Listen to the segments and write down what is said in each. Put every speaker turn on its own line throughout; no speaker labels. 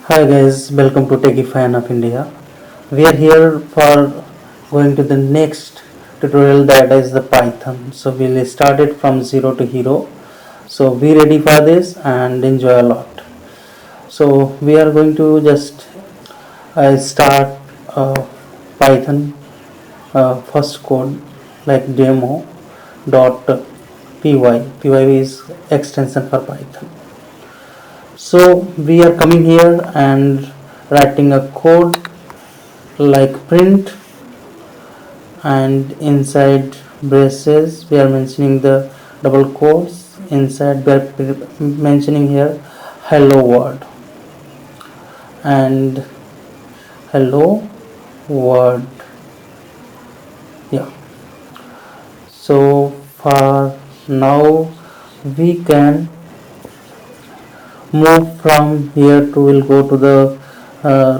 Hi guys, welcome to Techie Fan of India. We are here for going to the next tutorial, that is the Python. So we'll start it from zero to hero. So be ready for this and enjoy a lot. So we are going to just start Python first code like demo dot py. Py is extension for Python. So we are coming here and writing a code like print, and inside braces we are mentioning the double quotes. Inside we are mentioning here hello world and hello world. Yeah. So for now we can move from here to, we'll go to the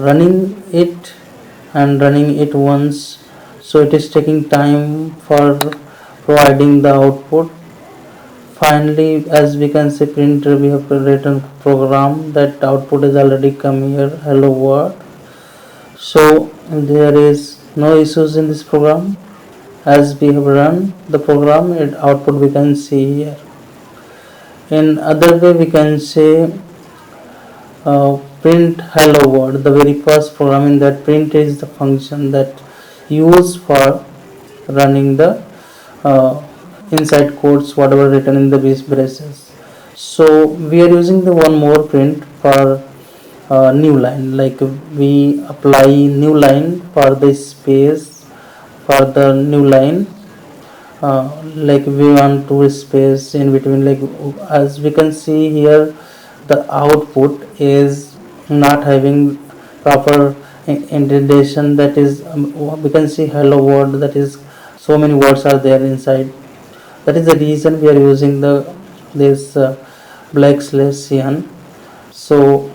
running it and running it once. So it is taking time for providing the output. Finally, as we can see printer, we have written program that output is already come here, hello world. So there is no issues in this program. As we have run the program, it output we can see here. In other way we can say print hello world. The very first program in that print is the function that used for running the uh, inside codes whatever written in the braces. So we are using the one more print for new line, like we apply new line for the space for the new line. Like we want to space in between, like as we can see here the output is not having proper indentation. That is we can see hello world, that is so many words are there inside. That is the reason we are using the this black slash cyan. So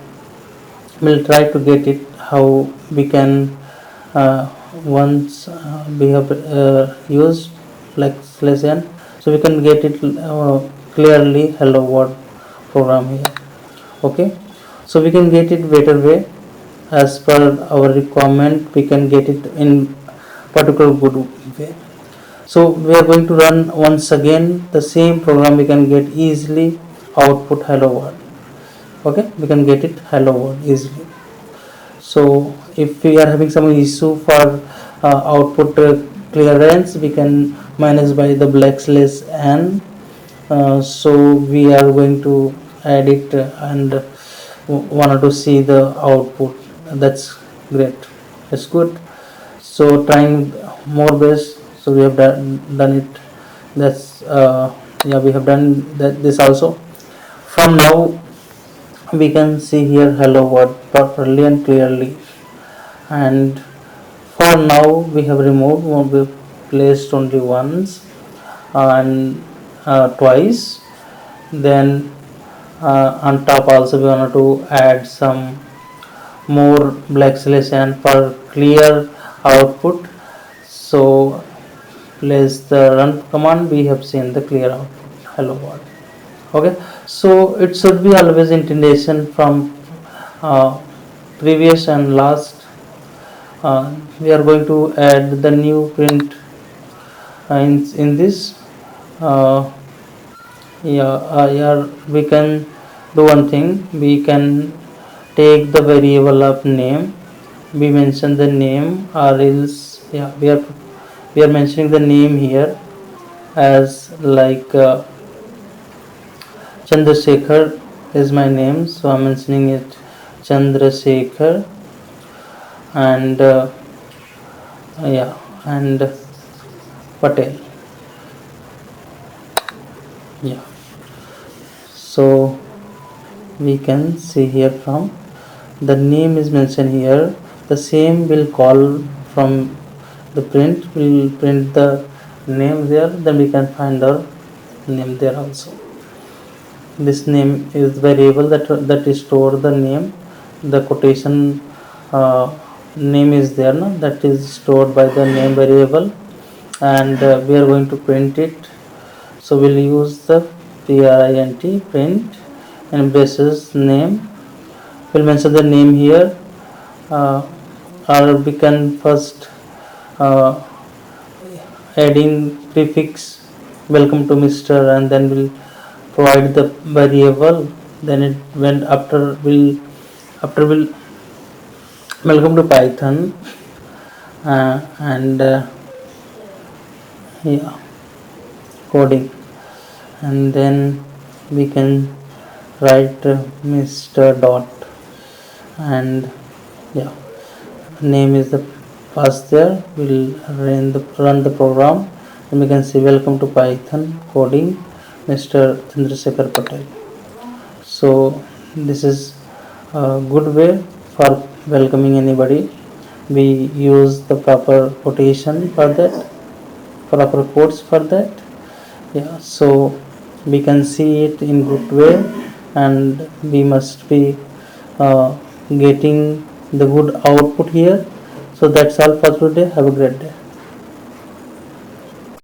we'll try to get it how we can once we have used like slash n, so we can get it clearly hello world program here. Okay, so we can get it better way as per our requirement. We can get it in particular good way. So we are going to run once again the same program. We can get easily output hello world. Okay, we can get it hello world easily. So if we are having some issue for output clearance, we can manage by the black slash n. So we are going to add it and wanted to see the output. That's great, that's good. So trying more best. So we have done it. That's yeah, we have done that this also. From now we can see here hello world properly and clearly. And for now we have removed, we placed only once and twice. Then on top also we wanted to add some more black slash and for clear output. So place the run command, we have seen the clear output hello world. Okay, so it should be always indentation from uh, previous and last. We are going to add the new print in this. uh, yeah, we can do one thing. We can take the variable of name, we mention the name, or else yeah, we are mentioning the name here as like Chandrasekhar is my name, so I'm mentioning it Chandrasekhar. And yeah, and Patel. Yeah, so we can see here from the name is mentioned here, the same will call from the print, will print the name there, then we can find our name there also. This name is variable that is store the name. The quotation name is there, no, that is stored by the name variable. And we are going to print it. So we'll use the print and braces name we'll mention the name here, or we can first add in prefix welcome to Mr. and then we'll provide the variable. Then it went after will welcome to Python, and yeah, coding, and then we can write Mr. dot, and yeah, name is the pass there. We'll run the program, and we can see welcome to Python coding Mr. Chandrasekhar Patel. So this is a good way for welcoming anybody. We use the proper quotation for that, proper quotes for that. Yeah, so we can see it in good way, and we must be getting the good output here. So that's all for today. Have a great day.